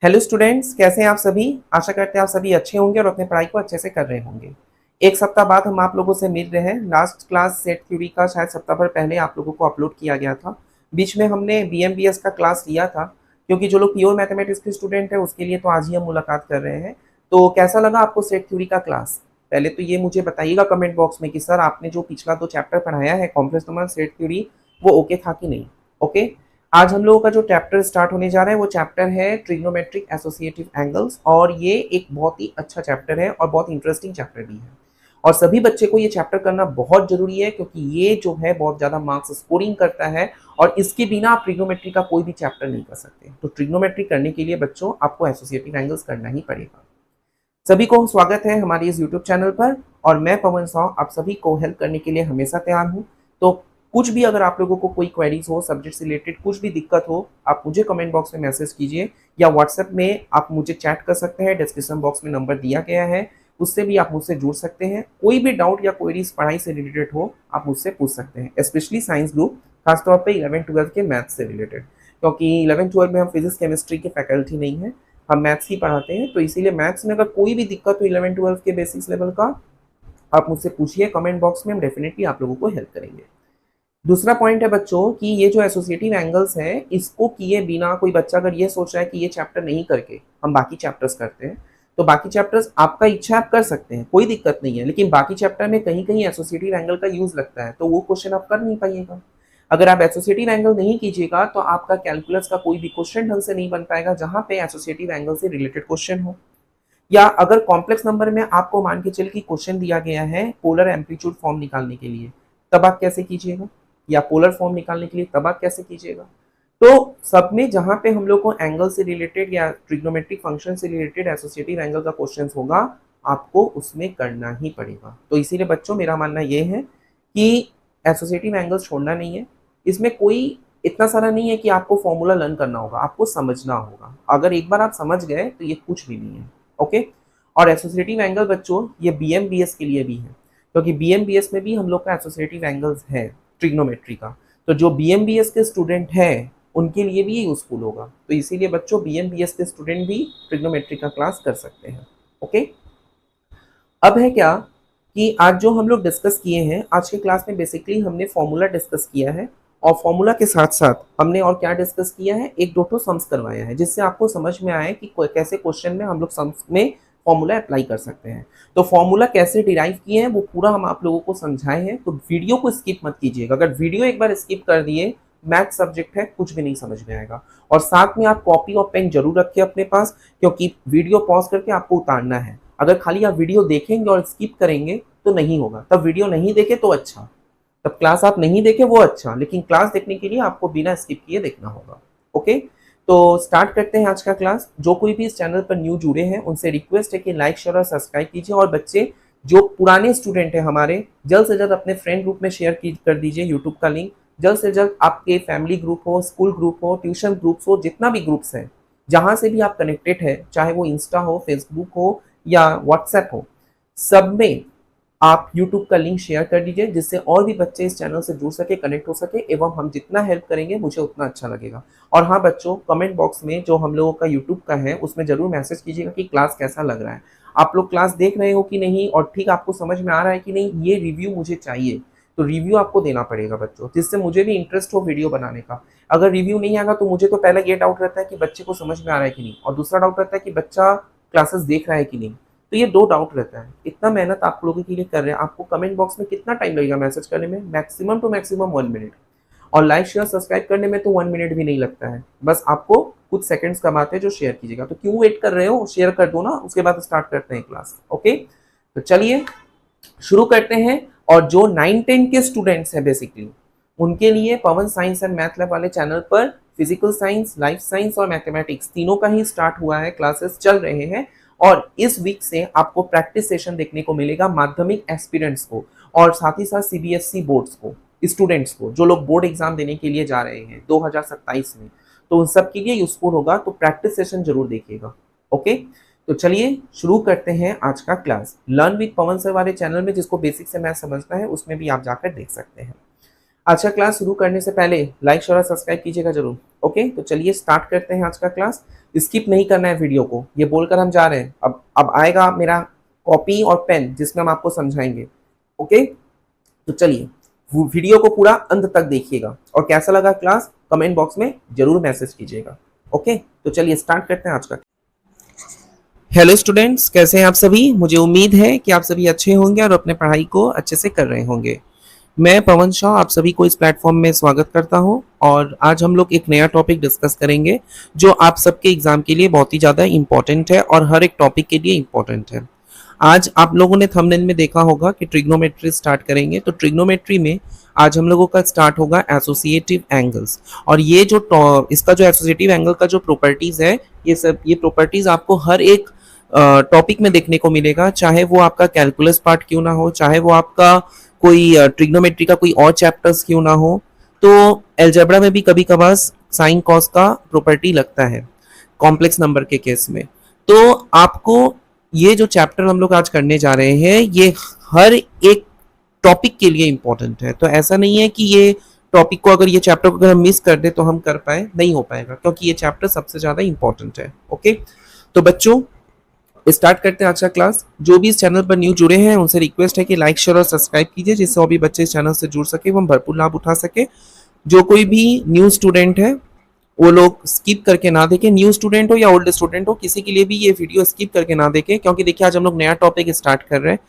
Hello students, कैसे हैं आप सभी। आशा करते हैं आप सभी अच्छे होंगे और अपने पढ़ाई को अच्छे से कर रहे होंगे। एक सप्ताह बाद हम आप लोगों से मिल रहे हैं। लास्ट क्लास सेट थ्योरी का शायद सप्ताह भर पहले आप लोगों को अपलोड किया गया था। बीच में हमने बीएमबीएस का क्लास लिया था, क्योंकि जो लोग प्योर मैथमेटिक्स के स्टूडेंट हैं उसके लिए तो आज ही हम मुलाकात कर रहे हैं। तो कैसा लगा आपको सेट थ्योरी का क्लास? पहले तो ये मुझे बताइएगा कमेंट बॉक्स में कि सर आपने जो पिछला 2 चैप्टर पढ़ाया है कॉम्प्लेक्स नंबर सेट थ्योरी, वो ओके था कि नहीं। ओके। आज हम लोगों का जो चैप्टर स्टार्ट होने जा रहा है वो चैप्टर है ट्रिग्नोमेट्रिक एसोसिएटिव एंगल्स, और ये एक बहुत ही अच्छा चैप्टर है और बहुत इंटरेस्टिंग चैप्टर भी है। और सभी बच्चे को ये चैप्टर करना बहुत जरूरी है, क्योंकि ये जो है बहुत ज्यादा मार्क्स स्कोरिंग करता है और इसके बिना आप ट्रिग्नोमेट्री का कोई भी चैप्टर नहीं कर सकते। तो ट्रिग्नोमेट्री करने के लिए बच्चों आपको एसोसिएटिव एंगल्स करना ही पड़ेगा। सभी को स्वागत है हमारे इस यूट्यूब चैनल पर, और मैं पवन साव आप सभी को हेल्प करने के लिए हमेशा तैयार हूँ। तो कुछ भी अगर आप लोगों को कोई क्वेरीज हो, सब्जेक्ट से रिलेटेड कुछ भी दिक्कत हो, आप मुझे कमेंट बॉक्स में मैसेज कीजिए या व्हाट्सएप में आप मुझे चैट कर सकते हैं। डिस्क्रिप्शन बॉक्स में नंबर दिया गया है, उससे भी आप मुझसे जुड़ सकते हैं। कोई भी डाउट या क्वेरीज पढ़ाई से रिलेटेड हो आप मुझसे पूछ सकते हैं, स्पेशली साइंस ग्रुप, खासतौर पर 11th-12th के मैथ्स से रिलेटेड, क्योंकि 11th-12th में हम फिजिक्स केमिस्ट्री के फैकल्टी नहीं है, हम मैथ्स ही पढ़ाते हैं। तो इसीलिए मैथ्स में अगर कोई भी दिक्कत हो 11th-12th के बेसिक्स लेवल का, आप मुझसे पूछिए कमेंट बॉक्स में, हम डेफिनेटली आप लोगों को हेल्प करेंगे। दूसरा पॉइंट है बच्चों कि ये जो एसोसिएटिव एंगल्स है इसको किए बिना कोई बच्चा अगर ये सोच रहा है कि ये चैप्टर नहीं करके हम बाकी चैप्टर्स करते हैं, तो बाकी चैप्टर्स आपका इच्छा आप कर सकते हैं, कोई दिक्कत नहीं है। लेकिन बाकी चैप्टर में कहीं कहीं एसोसिएटिव एंगल का यूज लगता है, तो वो क्वेश्चन आप कर नहीं पाइएगा। अगर आप एसोसिएटिव एंगल नहीं कीजिएगा तो आपका कैलकुलस का कोई भी क्वेश्चन ढंग से नहीं बन पाएगा जहां पे एसोसिएटिव एंगल से रिलेटेड क्वेश्चन हो। या अगर कॉम्प्लेक्स नंबर में आपको मान के चल की क्वेश्चन दिया गया है पोलर एम्पलीट्यूड फॉर्म निकालने के लिए, तब आप कैसे कीजिएगा, या पोलर फॉर्म निकालने के लिए तब आप कैसे कीजिएगा। तो सब में जहां पे हम लोग को एंगल से रिलेटेड या ट्रिग्नोमेट्रिक फंक्शन से रिलेटेड एसोसिएटिव एंगल का क्वेश्चन होगा, आपको उसमें करना ही पड़ेगा। तो इसीलिए बच्चों मेरा मानना यह है कि एसोसिएटिव एंगल्स छोड़ना नहीं है। इसमें कोई इतना सारा नहीं है कि आपको फॉर्मूला लर्न करना होगा, आपको समझना होगा। अगर एक बार आप समझ गए तो ये कुछ भी नहीं है। ओके। और एसोसिएटिव एंगल बच्चों ये बीएमबीएस के लिए भी है, क्योंकि बीएमबीएस में भी हम लोग का एसोसिएटिव एंगल्स है ट्रिग्नोमेट्री का। तो जो बीएमबीएस के स्टूडेंट हैं उनके लिए भी ये यूजफुल होगा। तो इसीलिए बच्चों बीएमबीएस के स्टूडेंट भी ट्रिग्नोमेट्री का क्लास कर सकते हैं। ओके। अब है क्या कि आज जो हम लोग डिस्कस किए हैं, आज के क्लास में बेसिकली हमने फॉर्मूला डिस्कस किया है, और फॉर्मूला के साथ साथ हमने और क्या डिस्कस किया है, एक दो तो सम्स करवाया है, जिससे आपको समझ में आए कि कैसे क्वेश्चन में हम लोग सम्स में फॉर्मूला अप्लाई कर सकते हैं। तो फॉर्मूला कैसे डिराइव किए हैं वो पूरा हम आप लोगों को समझाए हैं। तो वीडियो को स्किप मत कीजिएगा। अगर वीडियो एक बार स्किप कर दिए, मैथ सब्जेक्ट है, कुछ भी नहीं समझ में आएगा। और साथ में आप कॉपी और पेन जरूर रखिए अपने पास, क्योंकि वीडियो पॉज करके आपको उतारना है। अगर खाली आप वीडियो देखेंगे और स्किप करेंगे तो नहीं होगा। तब वीडियो नहीं देखे तो अच्छा, तब क्लास आप नहीं देखे वो अच्छा, लेकिन क्लास देखने के लिए आपको बिना स्किप किए देखना होगा। ओके। तो स्टार्ट करते हैं आज का क्लास। जो कोई भी इस चैनल पर न्यू जुड़े हैं उनसे रिक्वेस्ट है कि लाइक शेयर और सब्सक्राइब कीजिए, और बच्चे जो पुराने स्टूडेंट हैं हमारे, जल्द से जल्द अपने फ्रेंड ग्रुप में शेयर कर दीजिए यूट्यूब का लिंक। जल्द से जल्द आपके फैमिली ग्रुप हो, स्कूल ग्रुप हो, ट्यूशन ग्रुप्स हो, जितना भी ग्रुप्स है जहां से भी आप कनेक्टेड है, चाहे वो इंस्टा हो, फेसबुक हो या व्हाट्सएप हो, सब में आप YouTube का लिंक शेयर कर दीजिए, जिससे और भी बच्चे इस चैनल से जुड़ सके, कनेक्ट हो सके, एवं हम जितना हेल्प करेंगे मुझे उतना अच्छा लगेगा। और हाँ बच्चों, कमेंट बॉक्स में जो हम लोगों का YouTube का है उसमें जरूर मैसेज कीजिएगा कि क्लास कैसा लग रहा है, आप लोग क्लास देख रहे हो कि नहीं, और ठीक आपको समझ में आ रहा है कि नहीं, ये रिव्यू मुझे चाहिए। तो रिव्यू आपको देना पड़ेगा बच्चों, जिससे मुझे भी इंटरेस्ट हो वीडियो बनाने का। अगर रिव्यू नहीं आएगा तो मुझे तो पहले ये डाउट रहता है कि बच्चे को समझ में आ रहा है कि नहीं, और दूसरा डाउट रहता है कि बच्चा क्लासेस देख रहा है कि नहीं। तो ये दो डाउट रहता है। इतना मेहनत आप लोगों के लिए कर रहे हैं, आपको कमेंट बॉक्स में कितना टाइम लगेगा मैसेज करने में? Maximum to maximum 1 minute. और लाइक शेयर सब्सक्राइब करने में तो 1 मिनट भी नहीं लगता है, बस आपको कुछ सेकंड्स का बात है जो शेयर कीजिएगा। तो क्यों वेट कर रहे हो, शेयर कर दो ना, उसके बाद स्टार्ट करते हैं क्लास। ओके। तो चलिए शुरू करते हैं। और जो 9-10 के स्टूडेंट्स हैं बेसिकली उनके लिए पवन साइंस एंड मैथ लैब वाले चैनल पर फिजिकल साइंस, लाइफ साइंस और मैथमेटिक्स तीनों का ही स्टार्ट हुआ है, क्लासेस चल रहे हैं। और इस वीक से आपको प्रैक्टिस सेशन देखने को मिलेगा माध्यमिक एस्पिरेंट्स को, और साथ ही साथ सीबीएसई बोर्ड्स को, स्टूडेंट्स को, जो लोग बोर्ड एग्जाम देने के लिए जा रहे हैं 2027 में, तो उन सब के लिए यूजफुल होगा। तो प्रैक्टिस सेशन जरूर देखिएगा। ओके। तो चलिए शुरू करते हैं आज का class. Learn with Pawan sir वाले चैनल में जिसको बेसिक से मैथ समझना है उसमें भी आप जाकर देख सकते हैं। आज का क्लास शुरू करने से पहले लाइक शेयर और सब्सक्राइब कीजिएगा जरूर। ओके, तो चलिए स्टार्ट करते हैं आज का क्लास। स्किप नहीं करना है वीडियो को, ये बोलकर हम जा रहे हैं। अब आएगा मेरा कॉपी और पेन जिसमें हम आपको समझाएंगे। ओके, तो चलिए वीडियो को पूरा अंत तक देखिएगा और कैसा लगा क्लास कमेंट बॉक्स में जरूर मैसेज कीजिएगा। ओके, तो चलिए स्टार्ट करते हैं आज का। हेलो स्टूडेंट्स, कैसे हैं आप सभी? मुझे उम्मीद है कि आप सभी अच्छे होंगे और अपने पढ़ाई को अच्छे से कर रहे होंगे। मैं पवन शाह आप सभी को इस प्लेटफॉर्म में स्वागत करता हूं और आज हम लोग एक नया टॉपिक डिस्कस करेंगे जो आप सबके एग्जाम के लिए बहुत ही ज़्यादा इम्पोर्टेंट है और हर एक टॉपिक के लिए इम्पोर्टेंट है। आज आप लोगों ने थंबनेल में देखा होगा कि ट्रिग्नोमेट्री स्टार्ट करेंगे, तो ट्रिग्नोमेट्री में आज हम लोगों का स्टार्ट होगा एसोसिएटिव एंगल्स। और ये जो इसका जो एसोसिएटिव एंगल का जो प्रॉपर्टीज है, ये प्रॉपर्टीज आपको हर एक टॉपिक में देखने को मिलेगा, चाहे वो आपका कैलकुलस पार्ट क्यों ना हो, चाहे वो आपका कोई ट्रिग्नोमेट्री का कोई और चैप्टर्स क्यों ना हो। तो अलजेब्रा में भी कभी कभार साइन कॉस का प्रॉपर्टी लगता है कॉम्प्लेक्स नंबर के केस में। तो आपको ये जो चैप्टर हम लोग आज करने जा रहे हैं ये हर एक टॉपिक के लिए इम्पोर्टेंट है। तो ऐसा नहीं है कि ये टॉपिक को अगर ये चैप्टर को अगर हम मिस कर दे तो हम कर पाए, नहीं हो पाएगा, क्योंकि ये चैप्टर सबसे ज्यादा इम्पोर्टेंट है। ओके, तो बच्चों स्टार्ट करते हैं आज का क्लास। जो भी इस चैनल पर न्यू जुड़े हैं उनसे रिक्वेस्ट है कि लाइक शेयर और सब्सक्राइब कीजिए, जिससे और भी बच्चे इस चैनल से जुड़ सके, वो भरपूर लाभ उठा सके। जो कोई भी न्यू स्टूडेंट है वो लोग स्किप करके ना देखें, न्यू स्टूडेंट हो या ओल्ड स्टूडेंट हो, किसी के लिए भी ये वीडियो स्किप करके ना देखें, क्योंकि देखिए आज हम लोग नया टॉपिक स्टार्ट कर रहे हैं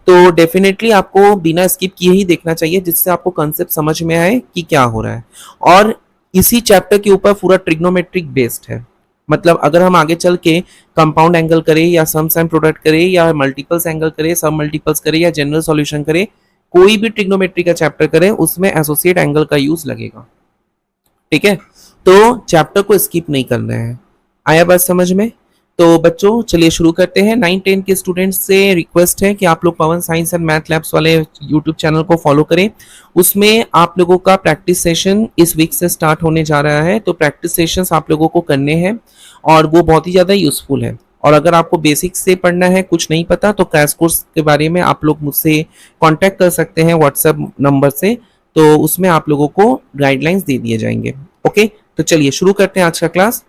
तो डेफिनेटली आपको बिना स्किप किए ही देखना चाहिए, जिससे आपको कंसेप्ट समझ में आए कि क्या हो रहा है। और इसी चैप्टर के ऊपर पूरा ट्रिग्नोमेट्रिक बेस्ड है। मतलब अगर हम आगे चल के कंपाउंड एंगल करें या सम साइन प्रोडक्ट करें या मल्टीपल्स एंगल करें, सब मल्टीपल्स करें या जनरल सॉल्यूशन करें, कोई भी ट्रिग्नोमेट्री का चैप्टर करें उसमें एसोसिएट एंगल का यूज लगेगा। ठीक है, तो चैप्टर को स्किप नहीं करना है। आया बात समझ में? तो बच्चों चलिए शुरू करते हैं। 9-10 के स्टूडेंट्स से रिक्वेस्ट है कि आप लोग पवन साइंस एंड मैथ लैब्स वाले यूट्यूब चैनल को फॉलो करें। उसमें आप लोगों का प्रैक्टिस सेशन इस वीक से स्टार्ट होने जा रहा है, तो प्रैक्टिस सेशंस आप लोगों को करने हैं और वो बहुत ही ज़्यादा यूजफुल है। और अगर आपको बेसिक्स से पढ़ना है, कुछ नहीं पता, तो क्रैश कोर्स के बारे में आप लोग मुझसे कॉन्टैक्ट कर सकते हैं व्हाट्सएप नंबर से, तो उसमें आप लोगों को गाइडलाइंस दे दिए जाएंगे। ओके, तो चलिए शुरू करते हैं आज का क्लास।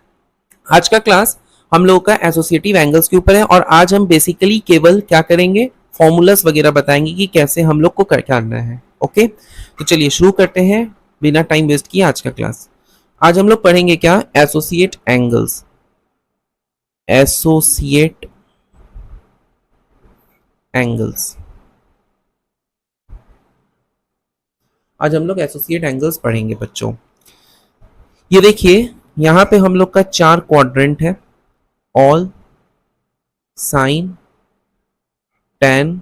आज का क्लास हम लोगों का एसोसिएटिव एंगल्स के ऊपर है और आज हम बेसिकली केवल क्या करेंगे, फॉर्मूलास वगैरह बताएंगे कि कैसे हम लोग को करना है। ओके, तो चलिए शुरू करते हैं बिना टाइम वेस्ट किए आज का क्लास। आज हम लोग पढ़ेंगे क्या, एसोसिएट एंगल्स। एसोसिएट एंगल्स, आज हम लोग एसोसिएट एंगल्स पढ़ेंगे बच्चों। ये देखिए यहां पे हम लोग का 4 क्वाड्रेंट है, all, sine, tan,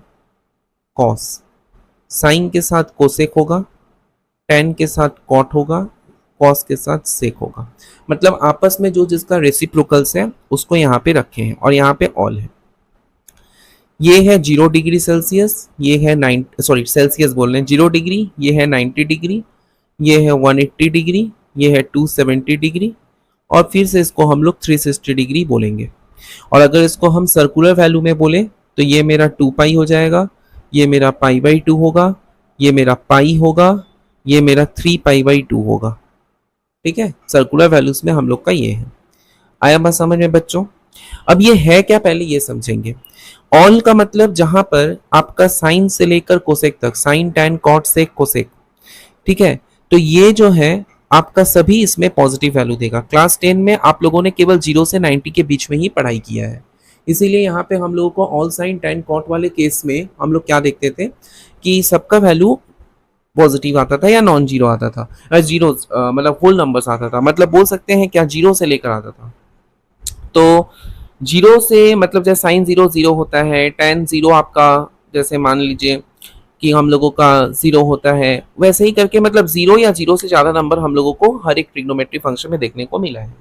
cos. Sine के साथ कोसेक होगा, टैन के साथ कॉट होगा, कॉस के साथ सेक होगा। मतलब आपस में जो जिसका रेसिप्रोकल्स है उसको यहाँ पे रखे हैं और यहाँ पे ऑल है। ये है 0 डिग्री सेल्सियस, ये है सेल्सियस बोल रहे हैं, 0 डिग्री, ये है 90 डिग्री, ये है 180 डिग्री, ये है 270 डिग्री और फिर से इसको हम लोग 360 डिग्री बोलेंगे। और अगर इसको हम सर्कुलर वैल्यू में बोले तो ये मेरा 2 पाई हो जाएगा, ये मेरा पाई/2 होगा, ये मेरा पाई होगा, ये मेरा 3 पाई/2 होगा। ठीक है, सर्कुलर वैल्यूज में हम लोग का ये है। आया बात समझ में बच्चों? अब ये है क्या, पहले ये समझेंगे। ऑल का मतलब जहां पर आपका साइन से लेकर कोसेक तक, sign, tan, cot, sec, cosec. ठीक है, तो ये जो है आपका सभी इसमें पॉजिटिव वैल्यू देगा। क्लास 10 में आप लोगों ने केवल 0 से 90 के बीच में ही पढ़ाई किया है, इसीलिए यहाँ पे हम लोगों को ऑल, साइन, टैन, कॉट वाले केस में हम लोग क्या देखते थे कि सबका वैल्यू पॉजिटिव आता था या नॉन जीरो आता था, जीरो मतलब होल नंबर्स आता था, मतलब बोल सकते हैं क्या 0 से लेकर आता था। तो 0 से मतलब जैसे साइन 0 0 होता है, टैन 0 आपका जैसे मान लीजिए कि हम लोगों का 0 होता है, वैसे ही करके मतलब 0 या 0 से ज़्यादा नंबर हम लोगों को हर एक ट्रिग्नोमेट्री फंक्शन में देखने को मिला है।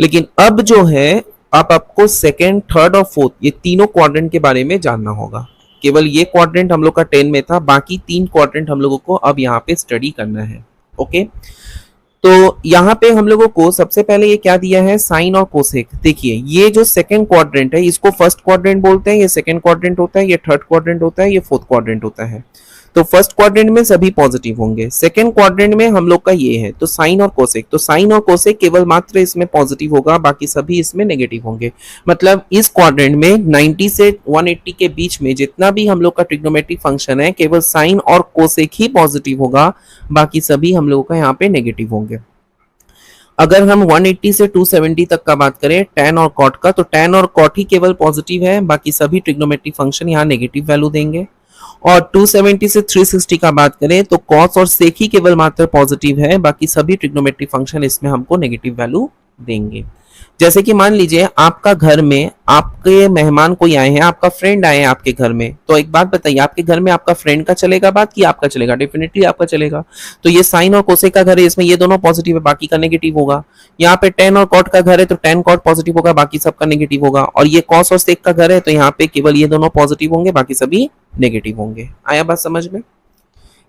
लेकिन अब जो है आपको सेकेंड, थर्ड और फोर्थ ये तीनों क्वाड्रेंट के बारे में जानना होगा। केवल ये क्वाड्रेंट हम लोग का 10 में था, बाकी 3 क्वाड्रेंट हम लोगों को अब यहाँ पे स्टडी करना है। ओके, तो यहाँ पे हम लोगों को सबसे पहले ये क्या दिया है, साइन और कोसेक। देखिए ये जो सेकंड क्वाड्रेंट है इसको फर्स्ट क्वाड्रेंट बोलते हैं, ये सेकंड क्वाड्रेंट होता है, ये थर्ड क्वाड्रेंट होता है, ये फोर्थ क्वाड्रेंट होता है। तो फर्स्ट क्वाड्रेंट में सभी पॉजिटिव होंगे, सेकंड क्वाड्रेंट में हम लोग का ये है, तो साइन और कोसेक, तो साइन और कोसेक केवल मात्र इसमें पॉजिटिव होगा, बाकी सभी इसमें नेगेटिव होंगे। मतलब इस क्वाड्रेंट में 90 से 180 के बीच में जितना भी हम लोग का ट्रिग्नोमेट्रिक फंक्शन है केवल साइन और कोसेक ही पॉजिटिव होगा, बाकी सभी हम लोगों का यहाँ पे नेगेटिव होंगे। अगर हम 180 से 270 तक का बात करें tan और cot का, तो tan और cot ही केवल पॉजिटिव है, बाकी सभी ट्रिग्नोमेट्रिक फंक्शन यहाँ नेगेटिव वैल्यू देंगे। और 270 से 360 का बात करें तो cos और sec ही केवल मात्र पॉजिटिव है, बाकी सभी ट्रिग्नोमेट्रिक फंक्शन इसमें हमको नेगेटिव वैल्यू देंगे। जैसे कि मान लीजिए आपका घर में आपके मेहमान कोई आए हैं, आपका फ्रेंड आए हैं आपके घर में, तो एक बात बताइए, आपके घर में आपका फ्रेंड का चलेगा बात कि आपका चलेगा? डेफिनेटली आपका चलेगा। तो ये साइन और कोसेक का घर है, इसमें ये दोनों पॉजिटिव है, बाकी का नेगेटिव होगा। यहाँ पे tan और cot का घर है तो tan cot पॉजिटिव होगा, बाकी सबका नेगेटिव होगा। और ये cos और sec का घर है तो यहाँ पे केवल ये दोनों पॉजिटिव होंगे, बाकी सभी नेगेटिव होंगे। आया बात समझ में?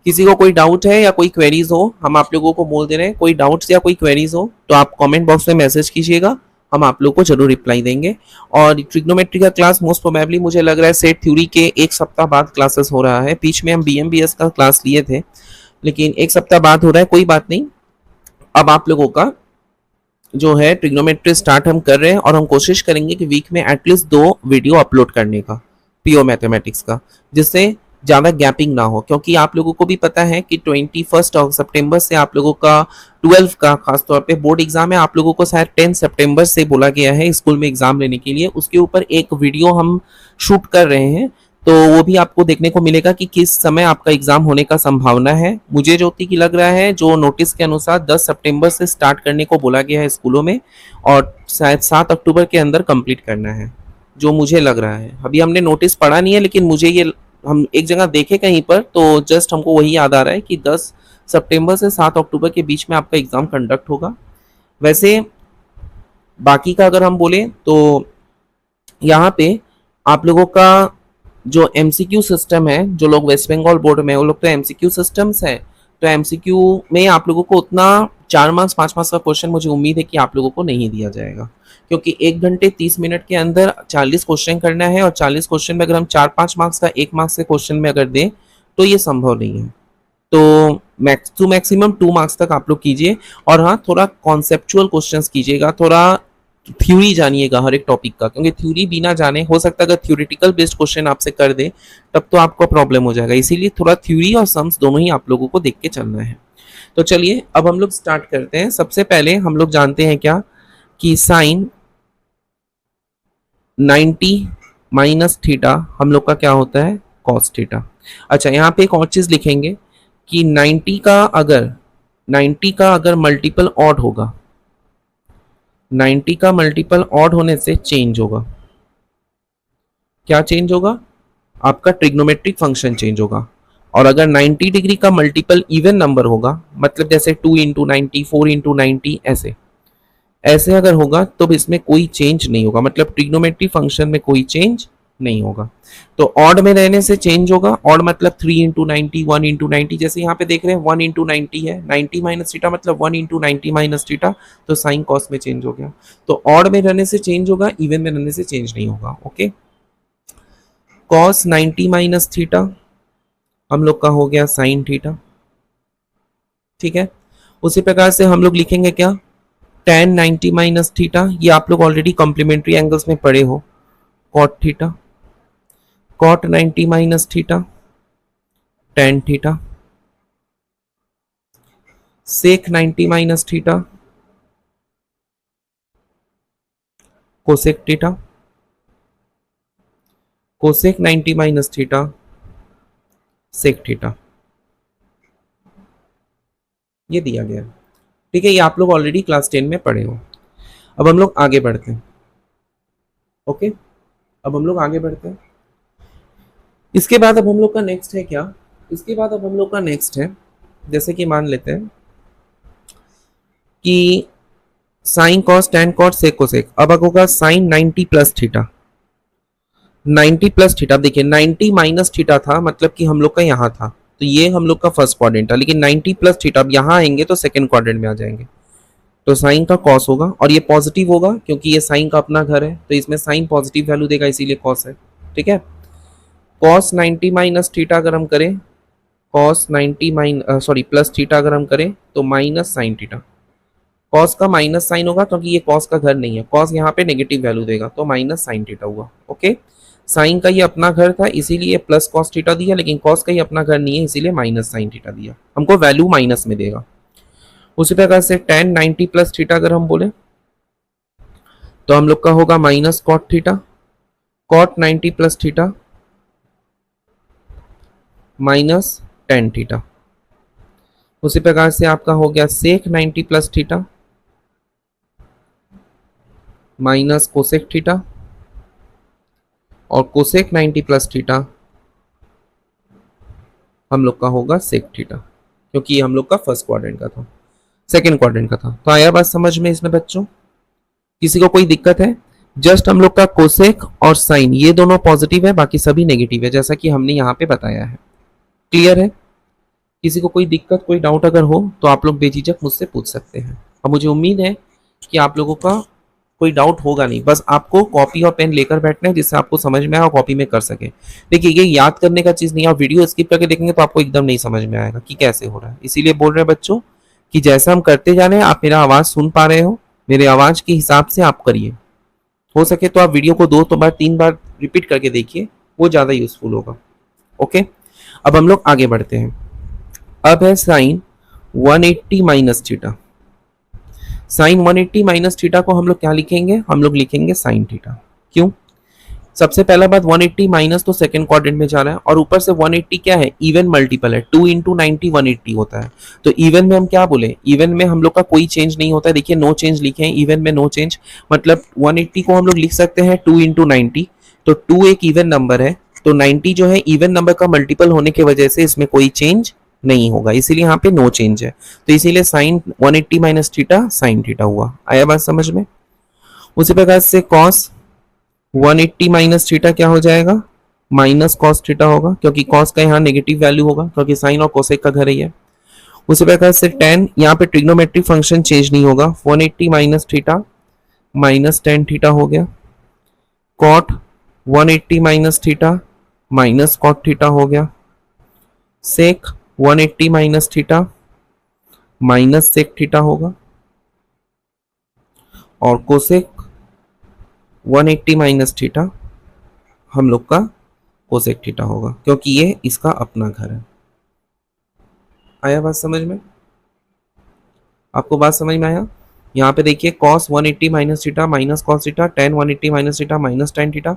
किसी को कोई डाउट है या कोई क्वेरीज हो, हम आप लोगों को बोल दे रहे हैं, कोई डाउट्स या कोई क्वेरीज हो तो आप कमेंट बॉक्स में मैसेज कीजिएगा, हम आप लोग को जरूर रिप्लाई देंगे। और ट्रिग्नोमेट्री का क्लास मोस्ट प्रोबेबली मुझे लग रहा है सेट थ्योरी के एक सप्ताह बाद क्लासेस हो रहा है। बीच में हम BMBS का क्लास लिए थे, लेकिन एक सप्ताह बाद हो रहा है, कोई बात नहीं। अब आप लोगों का जो है ट्रिग्नोमेट्री स्टार्ट हम कर रहे हैं और हम कोशिश करेंगे कि वीक में एटलीस्ट 2 वीडियो अपलोड करने का प्योर मैथमेटिक्स का, जिससे ज़्यादा गैपिंग ना हो, क्योंकि आप लोगों को भी पता है कि 21 सितंबर से आप लोगों का 12 का खासतौर पे बोर्ड एग्जाम है। आप लोगों को शायद 10 सितंबर से बोला गया है स्कूल में एग्जाम लेने के लिए, उसके ऊपर एक वीडियो हम शूट कर रहे हैं, तो वो भी आपको देखने को मिलेगा कि किस समय आपका एग्जाम होने का संभावना है। मुझे ज्योति की लग रहा है जो नोटिस के अनुसार 10 सितंबर से स्टार्ट करने को बोला गया है स्कूलों में, और शायद 7 अक्टूबर के अंदर कंप्लीट करना है, जो मुझे लग रहा है। अभी हमने नोटिस पढ़ा नहीं है, लेकिन मुझे ये हम एक जगह देखे कहीं पर, तो जस्ट हमको वही याद आ रहा है कि 10 सितंबर से 7 अक्टूबर के बीच में आपका एग्जाम कंडक्ट होगा। वैसे बाकी का अगर हम बोले तो यहाँ पे आप लोगों का जो MCQ सिस्टम है, जो लोग वेस्ट बंगाल बोर्ड में, वो लोग तो MCQ सिस्टम्स है, तो MCQ में आप लोगों को उतना 4 मार्क्स 5 मार्क्स का क्वेश्चन मुझे उम्मीद है कि आप लोगों को नहीं दिया जाएगा, क्योंकि 1 घंटे 30 मिनट के अंदर 40 क्वेश्चन करना है, और 40 क्वेश्चन में अगर हम 4-5 मार्क्स का 1 मार्क्स के क्वेश्चन में अगर दें तो ये संभव नहीं है। तो मैक्स टू मैक्सिमम 2 मार्क्स तक आप लोग कीजिए, और हाँ थोड़ा कॉन्सेप्चुअल क्वेश्चंस कीजिएगा, थोड़ा थ्योरी जानिएगा हर एक टॉपिक का, क्योंकि थ्योरी बिना जाने हो सकता है अगर थ्योरेटिकल बेस्ड क्वेश्चन आपसे कर दे तब तो आपको प्रॉब्लम हो जाएगा, इसीलिए थोड़ा थ्योरी और सम्स दोनों ही आप लोगों को देख के चलना है। तो चलिए अब हम लोग स्टार्ट करते हैं। सबसे पहले हम लोग जानते हैं क्या कि साइन 90 माइनस थीटा हम लोग का क्या होता है? Cos theta. अच्छा, यहाँ पे एक और चीज लिखेंगे कि 90 का अगर मल्टीपल ऑड होगा, 90 का मल्टीपल ऑड होने से चेंज होगा। क्या चेंज होगा? आपका ट्रिग्नोमेट्रिक फंक्शन चेंज होगा। और अगर 90 डिग्री का मल्टीपल इवन नंबर होगा, मतलब जैसे 2 इंटू 90, 4 इंटू 90, ऐसे अगर होगा तो इसमें कोई चेंज नहीं होगा, मतलब ट्रिग्नोमेट्रिक फंक्शन में कोई चेंज नहीं होगा। तो ऑड में रहने से चेंज होगा। ऑड मतलब 3 इंटू 90, 1 इंटू 90, जैसे यहाँ पे देख रहे हैं 1 इंटू 90 है, 90 माइनस थीटा मतलब 1 इंटू 90 माइनस थीटा, तो साइन कॉस में चेंज हो गया। तो ऑड में रहने से चेंज होगा, इवन में रहने से चेंज नहीं होगा। ओके, कॉस 90 माइनस थीटा हम लोग का हो गया साइन थीटा। ठीक है, उसी प्रकार से हम लोग लिखेंगे क्या? tan 90 माइनस थीटा, ये आप लोग ऑलरेडी कॉम्प्लीमेंट्री एंगल्स में पढ़े हो, cot theta, cot 90 minus theta, tan theta, sec 90 minus theta, cosec theta, cosec 90 minus theta, sec theta, ये दिया गया। ठीक है, ये आप लोग ऑलरेडी क्लास 10 में पढ़े हो। अब हम लोग आगे बढ़ते हैं। ओके, अब हम लोग आगे बढ़ते हैं। इसके बाद अब हम लोग का नेक्स्ट है क्या? इसके बाद अब हम लोग का नेक्स्ट है, जैसे कि मान लेते हैं कि sine cos tan cot sec cosec. अब होगा sine 90 plus theta, 90 plus theta. देखिए 90 माइनस थीटा था, मतलब कि हम लोग का यहाँ था, तो ये हम लोग का फर्स्ट क्वाड्रेंट था, लेकिन 90 प्लस थीटा अब यहाँ आएंगे तो सेकंड क्वाड्रेंट में आ जाएंगे, तो साइन का कॉस होगा, और ये पॉजिटिव होगा क्योंकि ये साइन का अपना घर है, तो इसमें साइन पॉजिटिव वैल्यू देगा, इसीलिए कॉस है। ठीक है, कॉस 90 माइनस थीटा अगर हम करें कॉस 90 प्लस थीटा अगर हम करें तो माइनस साइन थीटा। कॉस का माइनस साइन होगा क्योंकि ये कॉस का घर नहीं है, कॉस यहाँ पे नेगेटिव वैल्यू देगा तो माइनस साइन थीटा हुआ। ओके, साइन का ये अपना घर था इसीलिए प्लस कॉस थीटा दिया, लेकिन कॉस का ये अपना घर नहीं है इसीलिए माइनस साइन थीटा दिया, हमको वैल्यू माइनस में देगा। उसी प्रकार से tan 90 प्लस थीटा अगर हम बोले तो हम लोग का होगा minus cot theta, cot 90 plus theta minus tan theta. उसी प्रकार से आपका हो गया sec 90 plus theta minus cosec theta, और कोसेक 90 प्लस थीटा हम लोग का होगा सेक थीटा, क्योंकि ये हम लोग का फर्स्ट क्वाड्रेंट का था, सेकंड क्वाड्रेंट का था। तो आया बात समझ में इसमें बच्चों? किसी को कोई दिक्कत है? जस्ट हम लोग का कोसेक और साइन ये दोनों पॉजिटिव है, बाकी सभी नेगेटिव है, जैसा कि हमने यहाँ पे बताया है। क्लियर है? किसी को कोई दिक्कत कोई डाउट अगर हो तो आप लोग बेझिझक मुझसे पूछ सकते हैं, और मुझे उम्मीद है कि आप लोगों का कोई डाउट होगा नहीं। बस आपको कॉपी और पेन लेकर बैठना है जिससे आपको समझ में आए और कॉपी में कर सके। देखिए ये याद करने का चीज़ नहीं है, आप वीडियो स्किप करके देखेंगे तो आपको एकदम नहीं समझ में आएगा कि कैसे हो रहा है। इसीलिए बोल रहे हैं बच्चों कि जैसा हम करते जा रहे हैं, आप मेरा आवाज़ सुन पा रहे हो, मेरे आवाज़ के हिसाब से आप करिए। हो सके तो आप वीडियो को 2 बार 3 बार रिपीट करके देखिए, वो ज़्यादा यूजफुल होगा। ओके, अब हम लोग आगे बढ़ते हैं। अब है sine 180 minus theta. Sine 180 minus theta को हम लोग क्या लिखेंगे? हम लोग लिखेंगे साइन थीटा। क्यों? सबसे पहला बात 180 माइनस तो सेकंड क्वाड्रेंट में जा रहा है, और ऊपर से 180 क्या है? इवन मल्टीपल है, 2 इंटू 90 180 होता है। तो इवन में हम क्या बोले? इवन में हम लोग का कोई चेंज नहीं होता है। देखिए नो चेंज लिखे हैं, इवन में नो चेंज, मतलब 180 को हम लोग लिख सकते हैं 2 इंटू 90। तो 2 एक इवन नंबर है, तो 90 जो है इवन नंबर का मल्टीपल होने की वजह से इसमें कोई चेंज नहीं होगा, इसीलिए यहाँ पे नो चेंज है। तो इसीलिए sine 180 minus theta sine theta हुआ। आया बात समझ में? उसी प्रकार से कॉस 180 माइनस थीटा क्या हो जाएगा? माइनस कॉस थीटा होगा, क्योंकि कॉस का यहाँ नेगेटिव वैल्यू होगा, क्योंकि साइन और कोसेक का घर ही है। उसी प्रकार से टेन, यहाँ पे ट्रिग्नोमेट्रिक फंक्शन चेंज नहीं होगा, 180 minus theta minus tan theta हो गया। Cot 180 minus theta minus cot theta हो गया। Sec 180 minus theta minus sec theta होगा, और कोसेक 180 माइनस थीटा हम लोग का कोसेक थीटा होगा, क्योंकि ये इसका अपना घर है। आया बात समझ में? आपको बात समझ में आया? यहाँ पे देखिए cos 180 minus theta minus cos theta, tan 180 minus theta minus tan theta,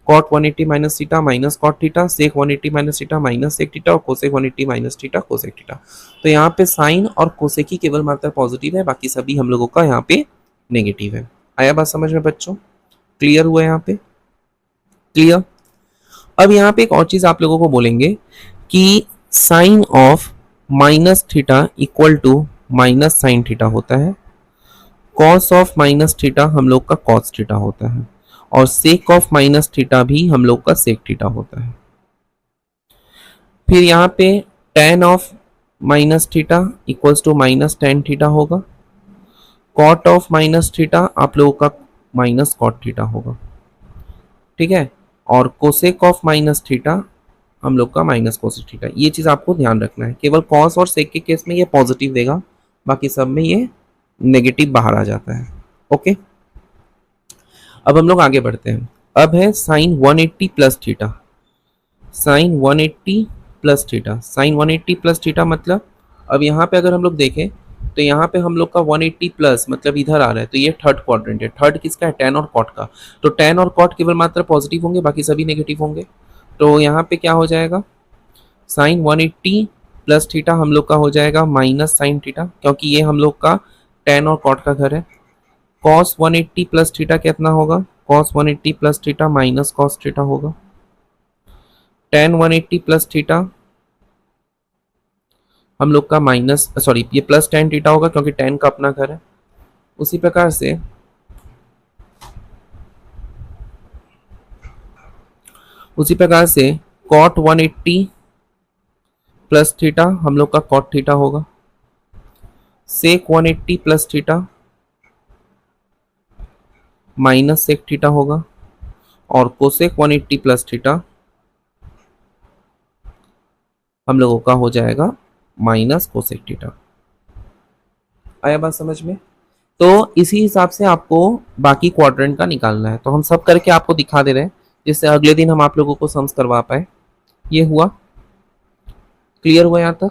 cot 180 minus theta minus cot theta, sec 180 minus theta minus sec theta, और cosec 180 minus theta cosec theta. तो यहाँ पे साइन और कोसेक ही केवल मात्रा positive है, बाकी सभी हम लोगों का यहाँ पे नेगेटिव है। आया बात समझ में बच्चों? क्लियर हुआ यहाँ पे? क्लियर? अब यहाँ पे एक और चीज आप लोगों को बोलेंगे कि sine of minus theta equal to minus sine theta होता है, कॉस ऑफ माइनस थीटा हम लोग का कॉस थीटा होता है, और सेक ऑफ माइनस थीटा भी हम लोग का सेक थीटा होता है। फिर यहाँ पे tan of minus theta equals to minus tan theta होगा, कॉट ऑफ माइनस थीटा आप लोगों का माइनस कॉट थीटा होगा, ठीक है, और कोसेक ऑफ माइनस थीटा हम लोग का माइनस कोसेक थीटा। ये चीज़ आपको ध्यान रखना है, केवल कॉस और सेक के केस में ये पॉजिटिव देगा, बाकी सब में ये नेगेटिव बाहर आ जाता है। ओके, अब हम लोग आगे बढ़ते हैं। अब है sine 180 plus theta. Sine 180 plus theta, sine 180 plus theta मतलब अब यहाँ पे अगर हम लोग देखें तो यहाँ पे हम लोग का 180 प्लस मतलब इधर आ रहा है, तो ये थर्ड क्वाड्रेंट है। थर्ड किसका है? tan और कॉट का। तो tan और कॉट केवल मात्र पॉजिटिव होंगे, बाकी सभी नेगेटिव होंगे। तो यहाँ पे क्या हो जाएगा? साइन 180 प्लस थीटा हम लोग का हो जाएगा माइनस साइन थीटा, क्योंकि ये हम लोग का tan और कॉट का घर है। कॉस 180 प्लस थीटा कितना होगा? Cos 180 plus theta minus cos theta होगा। tan 180 प्लस थीटा हम लोग का माइनस सॉरी ये प्लस tan थीटा होगा, क्योंकि tan का अपना घर है। उसी प्रकार से cot 180 प्लस थीटा हम लोग का cot थीटा होगा। Sec 180 plus theta minus sec theta होगा, और कोसेक 180 प्लस थीटा हम लोगों का हो जाएगा माइनस कोसेक थीटा। आया बात समझ में? तो इसी हिसाब से आपको बाकी क्वाड्रेंट का निकालना है। तो हम सब करके आपको दिखा दे रहे हैं जिससे अगले दिन हम आप लोगों को सम्स करवा पाए। ये हुआ, क्लियर हुआ यहाँ तक?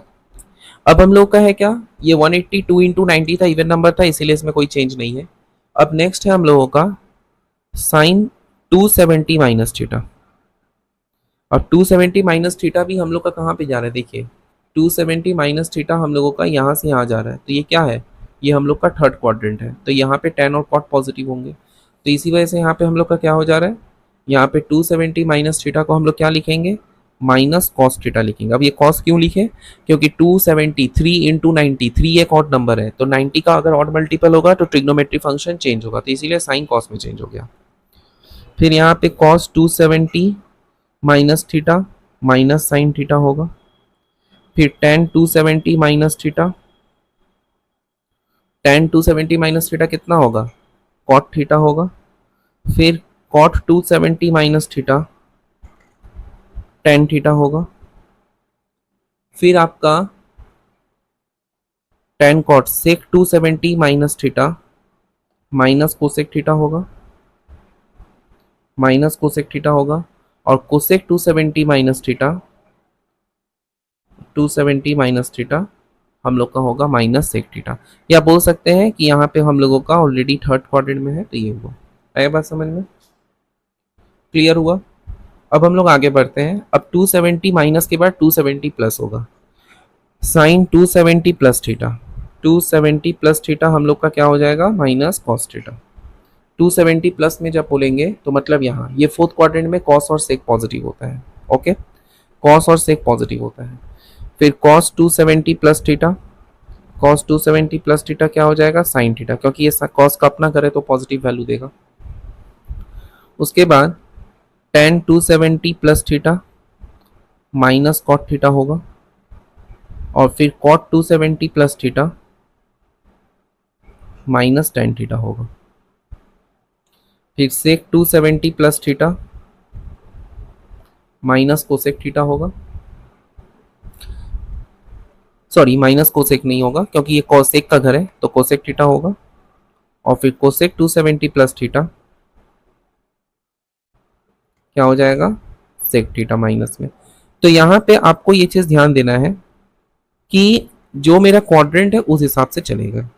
अब हम लोग का है क्या, ये 182 इंटू 90 था, इवन नंबर था, इसीलिए इसमें कोई चेंज नहीं है। अब नेक्स्ट है हम लोगों का साइन 270 माइनस थीटा। अब 270 माइनस थीटा भी हम लोग का कहाँ पे जा रहा है, देखिए 270 माइनस थीटा हम लोगों का यहाँ से यहाँ जा रहा है। तो ये क्या है, ये हम लोग का थर्ड क्वाड्रेंट है। तो यहाँ पे tan और cot पॉजिटिव होंगे, तो इसी वजह से यहाँ पे हम लोग का क्या हो जा रहा है, यहाँ पे 270 माइनस थीटा को हम लोग क्या लिखेंगे, माइनस कॉस थीटा लिखेंगे। अब ये कॉस क्यों लिखे, क्योंकि 273 इंटू 93 3 एक ऑड नंबर है, तो 90 का अगर ऑड मल्टीपल होगा तो ट्रिग्नोमेट्री फंक्शन चेंज होगा, तो इसीलिए साइन कॉस में चेंज हो गया। फिर यहाँ पे cos 270 minus theta minus sine theta होगा। फिर tan 270 minus theta, tan 270 minus theta कितना होगा, cot थीटा होगा। फिर cot 270 minus theta tan theta होगा। फिर आपका tan cot sec 270 minus theta minus cosec theta होगा, माइनस कोसेक थीटा होगा। और cosec 270 minus theta 270 minus theta हम लोग का होगा माइनस सेक थीटा। या बोल सकते हैं कि यहाँ पे हम लोगों का ऑलरेडी थर्ड क्वाड्रेंट में है, तो ये हुआ। आया बात समझ में, क्लियर हुआ? अब हम लोग आगे बढ़ते हैं। अब 270 माइनस के बाद 270 प्लस होगा, sine 270 plus theta, 270 plus theta हम लोग का क्या हो जाएगा, माइनस कॉस थीटा। 270 प्लस में जब बोलेंगे तो मतलब यहाँ ये फोर्थ क्वाड्रेंट में कॉस और सेक पॉजिटिव होता है। ओके, कॉस और सेक पॉजिटिव होता है। फिर cos 270 plus theta, cos 270 plus theta क्या हो जाएगा, साइन थीटा, क्योंकि ये कॉस का अपना करे तो पॉजिटिव वैल्यू देगा। उसके बाद tan 270 plus theta minus cot theta होगा। और फिर cot 270 plus theta minus tan theta होगा। फिर sec 270 plus theta minus cosec theta होगा। सॉरी, माइनस कोसेक नहीं होगा क्योंकि ये कोसेक का घर है, तो कोसेक थीटा होगा। और फिर कोसेक 270 प्लस थीटा क्या हो जाएगा, सेक थीटा माइनस में। तो यहाँ पे आपको ये चीज ध्यान देना है कि जो मेरा क्वाड्रेंट है उस हिसाब से चलेगा।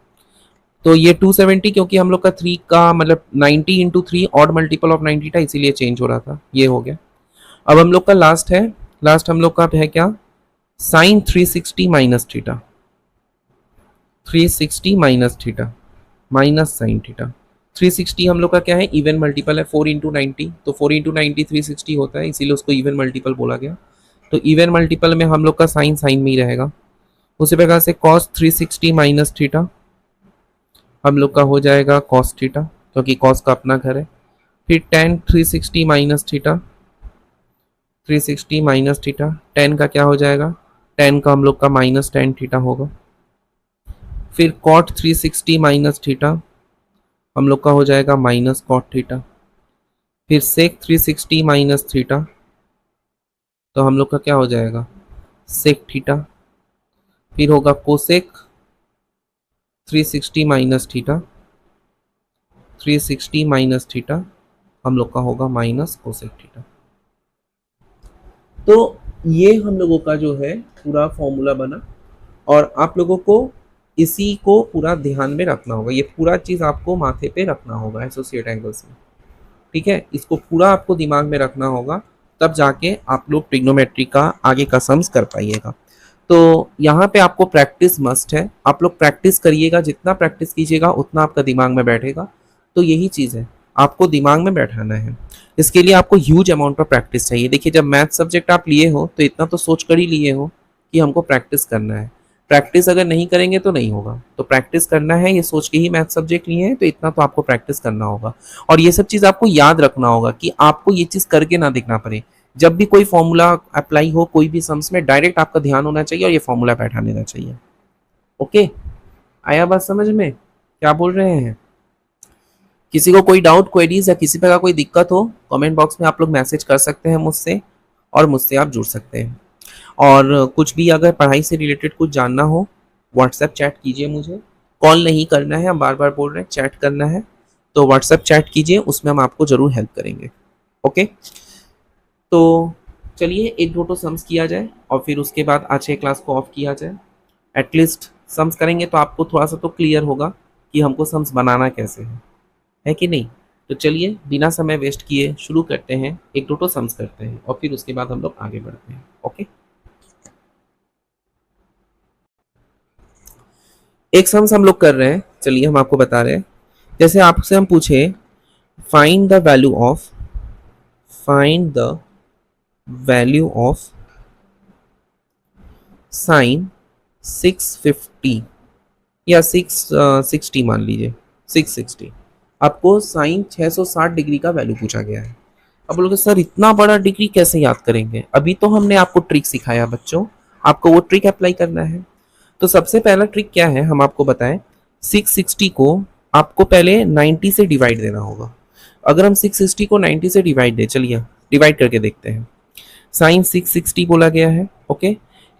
तो ये 270 क्योंकि हम लोग का 3 का मतलब 90 इंटू 3 ऑड मल्टीपल ऑफ 90 था, इसीलिए चेंज हो रहा था, ये हो गया। अब हम लोग का लास्ट है, लास्ट हम लोग का है क्या, sine 360 minus theta, 360 minus theta minus sine theta. 360 हम लोग का क्या है, इवन मल्टीपल है, 4 इंटू 90, तो 4 इंटू 90 360 होता है, इसीलिए उसको इवन मल्टीपल बोला गया। तो इवन मल्टीपल में हम लोग का साइन साइन में ही रहेगा। उसी प्रकार से कॉस 360 माइनस थीटा हम लोग का हो जाएगा कॉस थीटा, क्योंकि कॉस का अपना घर है। फिर tan 360 minus theta, 360 minus theta, tan का क्या हो जाएगा, tan का हम लोग का माइनस tan थीटा होगा। फिर cot 360 माइनस थीटा हम लोग का हो जाएगा माइनस cot थीटा। फिर sec 360 माइनस थीटा, तो हम लोग का क्या हो जाएगा, sec थीटा। फिर होगा cosec 360 minus theta, 360 minus theta हम लोग का होगा माइनस कोसेक थीटा। तो ये हम लोगों का जो है पूरा फॉर्मूला बना, और आप लोगों को इसी को पूरा ध्यान में रखना होगा। ये पूरा चीज़ आपको माथे पे रखना होगा एसोसिएट एंगल्स में, ठीक है? इसको पूरा आपको दिमाग में रखना होगा, तब जाके आप लोग ट्रिग्नोमेट्री का आगे का सम्स कर पाइएगा। तो यहाँ पे आपको प्रैक्टिस मस्ट है, आप लोग प्रैक्टिस करिएगा, जितना प्रैक्टिस कीजिएगा उतना आपका दिमाग में बैठेगा। तो यही चीज़ है, आपको दिमाग में बैठाना है। इसके लिए आपको ह्यूज अमाउंट ऑफ प्रैक्टिस चाहिए। देखिए, जब मैथ सब्जेक्ट आप लिए हो तो इतना तो सोच कर ही लिए हो कि हमको प्रैक्टिस करना है। प्रैक्टिस अगर नहीं करेंगे तो नहीं होगा, तो प्रैक्टिस करना है, ये सोच के ही मैथ सब्जेक्ट लिए हैं, तो इतना तो आपको प्रैक्टिस करना होगा। और ये सब चीज़ आपको याद रखना होगा कि आपको ये चीज़ करके ना देखना पड़े। जब भी कोई फॉर्मूला अप्लाई हो कोई भी सम्स में, डायरेक्ट आपका ध्यान होना चाहिए और ये फॉर्मूला बैठा लेना चाहिए। ओके, आया बात समझ में, क्या बोल रहे हैं? किसी को कोई डाउट, क्वेरीज या किसी प्रकार कोई दिक्कत हो, कमेंट बॉक्स में आप लोग मैसेज कर सकते हैं मुझसे, और मुझसे आप जुड़ सकते हैं। और कुछ भी अगर पढ़ाई से रिलेटेड कुछ जानना हो व्हाट्सएप चैट कीजिए मुझे, कॉल नहीं करना है, हम बार बार बोल रहे हैं चैट करना है, तो व्हाट्सएप चैट कीजिए, उसमें हम आपको ज़रूर हेल्प करेंगे। ओके, तो चलिए एक दो तो सम्स किया जाए और फिर उसके बाद आज के क्लास को ऑफ किया जाए। एटलीस्ट सम्स करेंगे तो आपको थोड़ा सा तो क्लियर होगा कि हमको सम्स बनाना कैसे है कि नहीं। तो चलिए बिना समय वेस्ट किए शुरू करते हैं, एक दो तो सम्स करते हैं और फिर उसके बाद हम लोग आगे बढ़ते हैं। ओके, एक सम्स हम लोग कर रहे हैं, चलिए हम आपको बता रहे हैं। जैसे आपसे हम पूछे find the value of, find the value of sine 650 या 660 मान लीजिए 660, आपको साइन 660 डिग्री का वैल्यू पूछा गया है। अब बोलोगे सर इतना बड़ा डिग्री कैसे याद करेंगे, अभी तो हमने आपको ट्रिक सिखाया बच्चों, आपको वो ट्रिक अप्लाई करना है। तो सबसे पहला ट्रिक क्या है हम आपको बताएं, 660 को आपको पहले 90 से डिवाइड देना होगा। अगर हम 660 को 90 से डिवाइड दें, चलिए डिवाइड करके देखते हैं। साइन 660 बोला गया है, ओके,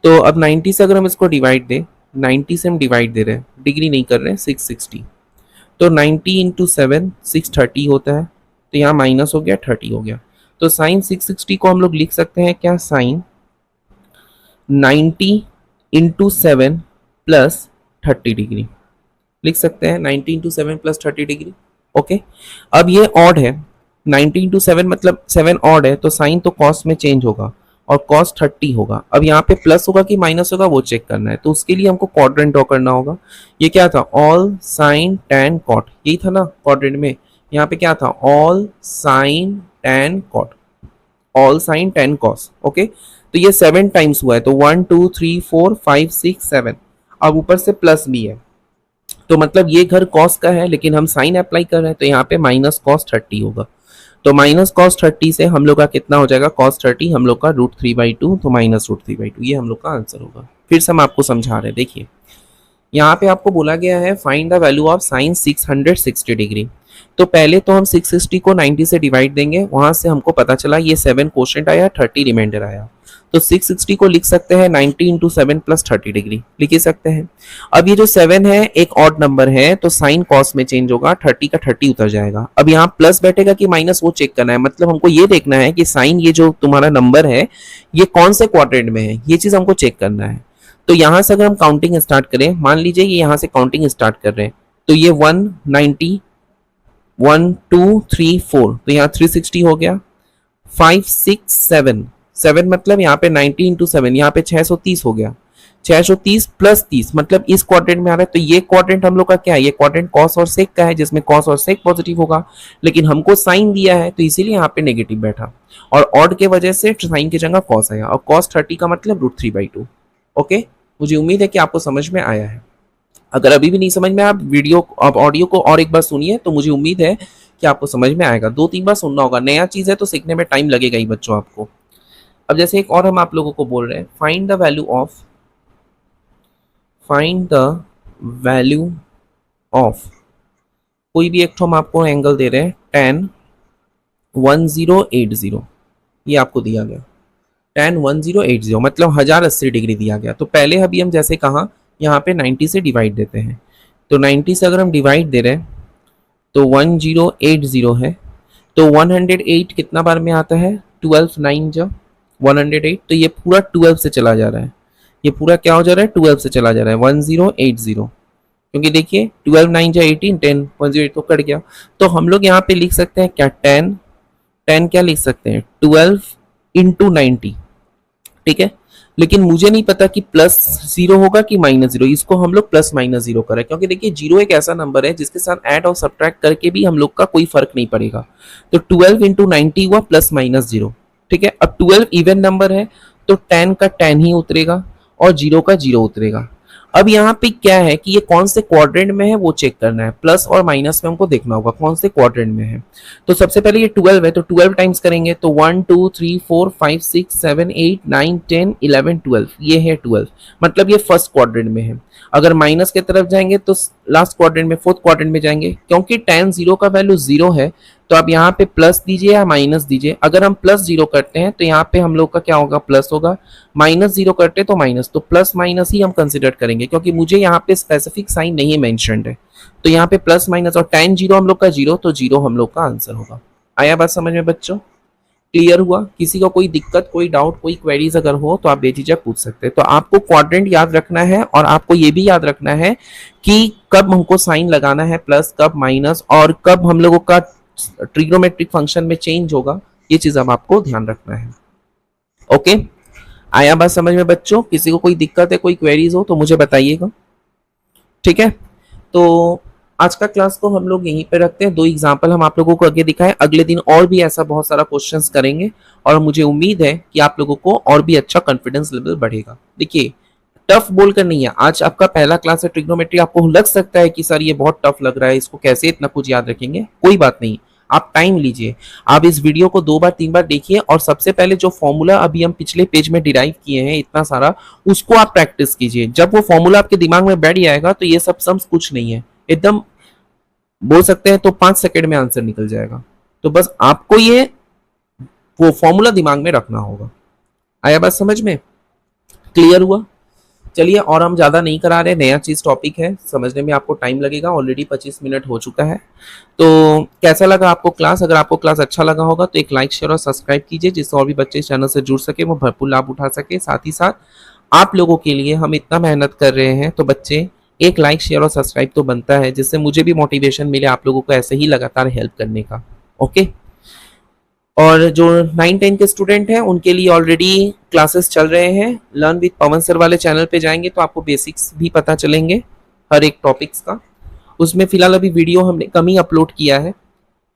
तो अब 90 से अगर हम इसको डिवाइड दें, 90 से हम डिवाइड दे रहे हैं, डिग्री नहीं कर रहे हैं, 660, तो 90 इंटू 7 630 होता है, तो यहाँ माइनस हो गया 30 हो गया। तो साइन 660 को हम लोग लिख सकते हैं क्या, साइन 90 इंटू 7 प्लस 30 डिग्री लिख सकते हैं, 90 इंटू 7 प्लस 30 डिग्री। ओके, अब ये ऑड है, 90 इंटू 7 मतलब 7 ऑड है, तो साइन तो कॉस में चेंज होगा और कॉस 30 होगा। अब यहाँ पे प्लस होगा कि माइनस होगा वो चेक करना है, तो उसके लिए हमको क्वाड्रेंट ड्रॉ करना होगा। ये क्या था, ऑल साइन टैन कॉट, यही था ना क्वाड्रेंट में। यहाँ पे क्या था, all sine tan cot, all sine tan cos. Okay, तो ये 7 टाइम्स हुआ है, तो 1 2 3 4 5 6 7, अब ऊपर से प्लस भी है, तो मतलब ये घर कॉस का है, लेकिन हम साइन अप्लाई कर रहे हैं, तो यहाँ पे माइनस कॉस 30 होगा। तो माइनस कॉस 30 से हम लोग का कितना हो जाएगा, कॉस 30 हम लोग का √3/2, तो माइनस √3/2, ये हम लोग का आंसर होगा। फिर से हम आपको समझा रहे हैं, देखिए यहाँ पे आपको बोला गया है find the value of sine 660 degree. तो पहले तो हम 660 को 90 से डिवाइड देंगे, वहां से हमको पता चला ये 7 क्वोशंट आया, 30 रिमाइंडर आया, तो 660 को लिख सकते हैं 90 इंटू 7 प्लस 30 डिग्री लिख ही सकते हैं। अब ये जो 7 है एक ऑड नंबर है, तो साइन कॉस में चेंज होगा, 30 का 30 उतर जाएगा। अब यहाँ प्लस बैठेगा कि माइनस वो चेक करना है, मतलब हमको ये देखना है कि साइन ये जो तुम्हारा नंबर है ये कौन से क्वाड्रेंट में है, ये चीज हमको चेक करना है। तो यहाँ से अगर हम काउंटिंग स्टार्ट करें, मान लीजिए ये यहाँ से काउंटिंग स्टार्ट कर रहे हैं, तो ये 190 1 2 3 4, तो यहाँ 360 हो गया, 5 6 7 7 मतलब यहाँ पे 90 इंटू 7, यहाँ पे 630 हो गया, 630 प्लस 30 मतलब इस क्वाड्रेंट में आ रहा है। तो ये क्वाड्रेंट हम लोग का क्या है, ये क्वाड्रेंट कॉस और सेक का है, जिसमें कॉस और सेक पॉजिटिव होगा, लेकिन हमको साइन दिया है तो इसीलिए यहाँ पे नेगेटिव बैठा, और ऑड के वजह से साइन की जगह कॉस आया, और कॉस 30 का मतलब √3/2। ओके, मुझे उम्मीद है कि आपको समझ में आया है। अगर अभी भी नहीं समझ में, आप ऑडियो को और एक बार सुनिए, तो मुझे उम्मीद है कि आपको समझ में आएगा। 2-3 बार सुनना होगा, नया चीज़ है तो सीखने में टाइम लगेगा ही बच्चों आपको। अब जैसे एक और हम आप लोगों को बोल रहे हैं, find the value of, find the value of, कोई भी एक तो हम आपको एंगल दे रहे हैं, tan 1080, ये आपको दिया गया tan 1080 मतलब 1080 डिग्री दिया गया। तो पहले अभी हम जैसे कहा यहाँ पे 90 से डिवाइड देते हैं, तो 90 से अगर हम डिवाइड दे रहे हैं तो 1080 है, तो 108 कितना बार में आता है, 12 9 जब 108, तो ये पूरा 12 से चला जा रहा है, ये पूरा क्या हो जा रहा है, 12 से चला जा रहा है 1080, क्योंकि देखिए 12 9 जा 18 10 108 तो कट गया। तो हम लोग यहाँ पे लिख सकते हैं क्या, 10 क्या लिख सकते हैं, 12 इंटू 90, ठीक है। लेकिन मुझे नहीं पता कि +0 होगा कि -0, इसको हम लोग +-0 करें, क्योंकि देखिए 0 एक ऐसा नंबर है जिसके साथ ऐड और सब्ट्रैक्ट करके भी हम लोग का कोई फर्क नहीं पड़ेगा। तो 12 इंटू 90 हुआ +-0, ठीक है। अब 12 इवन नंबर है, तो 10 का 10 ही उतरेगा और 0 का 0 उतरेगा। अब यहाँ पे क्या है कि ये कौन से क्वाड्रेंट में है वो चेक करना है, प्लस और माइनस में हमको देखना होगा कौन से क्वाड्रेंट में है। तो सबसे पहले ये 12 है, तो 12 टाइम्स करेंगे, तो 1 2 3 4 5 6 7 8 9 10 11 12, ये है 12, मतलब ये फर्स्ट क्वाड्रेंट में है। अगर माइनस की तरफ जाएंगे तो लास्ट क्वाड्रेंट में, फोर्थ क्वाड्रेंट में जाएंगे, क्योंकि tan 0 का वैल्यू 0 है तो आप यहाँ पे प्लस दीजिए या माइनस दीजिए। अगर हम प्लस 0 करते हैं तो यहाँ पे हम लोग का क्या होगा, प्लस होगा। माइनस 0 करते हैं तो माइनस, तो प्लस माइनस ही हम कंसिडर करेंगे, क्योंकि मुझे यहाँ पे स्पेसिफिक साइन नहीं मेंशन्ड है। तो यहाँ पे प्लस माइनस, और tan 0 हम लोग का 0, तो 0 हम लोग का आंसर होगा। आया बात समझ में बच्चों? क्लियर हुआ? किसी को कोई दिक्कत, कोई डाउट, कोई क्वेरीज अगर हो तो आप बेझिझक पूछ सकते हैं। तो आपको क्वाड्रेंट याद रखना है, और आपको ये भी याद रखना है कि कब हमको साइन लगाना है, प्लस कब माइनस, और कब हम लोगों का ट्रिग्नोमेट्रिक फंक्शन में चेंज होगा। ये चीज अब आपको ध्यान रखना है। ओके, आया बात समझ में बच्चों? किसी को कोई दिक्कत है, कोई क्वेरीज हो तो मुझे बताइएगा, ठीक है? तो आज का क्लास को हम लोग यहीं पे रखते हैं। 2 एग्जाम्पल हम आप लोगों को आगे दिखाए, अगले दिन और भी ऐसा बहुत सारा क्वेश्चंस करेंगे, और मुझे उम्मीद है कि आप लोगों को और भी अच्छा कॉन्फिडेंस लेवल बढ़ेगा। देखिए, टफ बोलकर नहीं है, आज आपका पहला क्लास है ट्रिग्नोमेट्री। आपको लग सकता है कि सर ये बहुत टफ लग रहा है, इसको कैसे इतना कुछ याद रखेंगे। कोई बात नहीं, आप टाइम लीजिए, आप इस वीडियो को 2 बार 3 बार देखिए, और सबसे पहले जो फॉर्मूला अभी हम पिछले पेज में डिराइव किए हैं इतना सारा, उसको आप प्रैक्टिस कीजिए। जब वो फॉर्मूला आपके दिमाग में बैठ जाएगा तो ये सब सम्स कुछ नहीं है, एकदम बोल सकते हैं तो 5 सेकंड में आंसर निकल जाएगा। तो बस आपको ये वो फॉर्मूला दिमाग में रखना होगा। आया बात समझ में? क्लियर हुआ? चलिए, और हम ज्यादा नहीं करा रहे, नया चीज टॉपिक है, समझने में आपको टाइम लगेगा। ऑलरेडी 25 मिनट हो चुका है। तो कैसा लगा आपको क्लास? अगर आपको क्लास अच्छा लगा होगा तो एक लाइक, शेयर और सब्सक्राइब कीजिए, जिससे और भी बच्चे इस चैनल से जुड़ सके, वो भरपूर लाभ उठा सके। साथ ही साथ आप लोगों के लिए हम इतना मेहनत कर रहे हैं, तो बच्चे एक लाइक, शेयर और सब्सक्राइब तो बनता है, जिससे मुझे भी मोटिवेशन मिले आप लोगों को ऐसे ही लगातार हेल्प करने का। ओके, और जो 9-10 के स्टूडेंट हैं उनके लिए ऑलरेडी क्लासेस चल रहे हैं। लर्न विद पवन सर वाले चैनल पे जाएंगे तो आपको बेसिक्स भी पता चलेंगे हर एक टॉपिक्स का। उसमें फिलहाल अभी वीडियो हमने कम ही अपलोड किया है,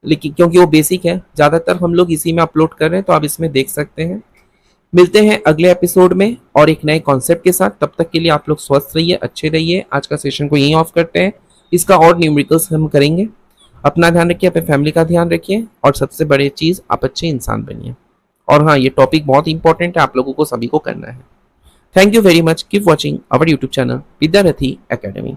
लेकिन क्योंकि वो बेसिक है, ज़्यादातर हम लोग इसी में अपलोड कर रहे हैं, तो आप इसमें देख सकते हैं। मिलते हैं अगले एपिसोड में और एक नए कॉन्सेप्ट के साथ। तब तक के लिए आप लोग स्वस्थ रहिए, अच्छे रहिए। आज का सेशन को यहीं ऑफ करते हैं, इसका और न्यूमेरिकल्स हम करेंगे। अपना ध्यान रखिए, अपने फैमिली का ध्यान रखिए, और सबसे बड़ी चीज़, आप अच्छे इंसान बनिए। और हाँ, ये टॉपिक बहुत इंपॉर्टेंट है, आप लोगों को सभी को करना है। Thank you very much. Keep watching our YouTube channel Vidyarthi academy.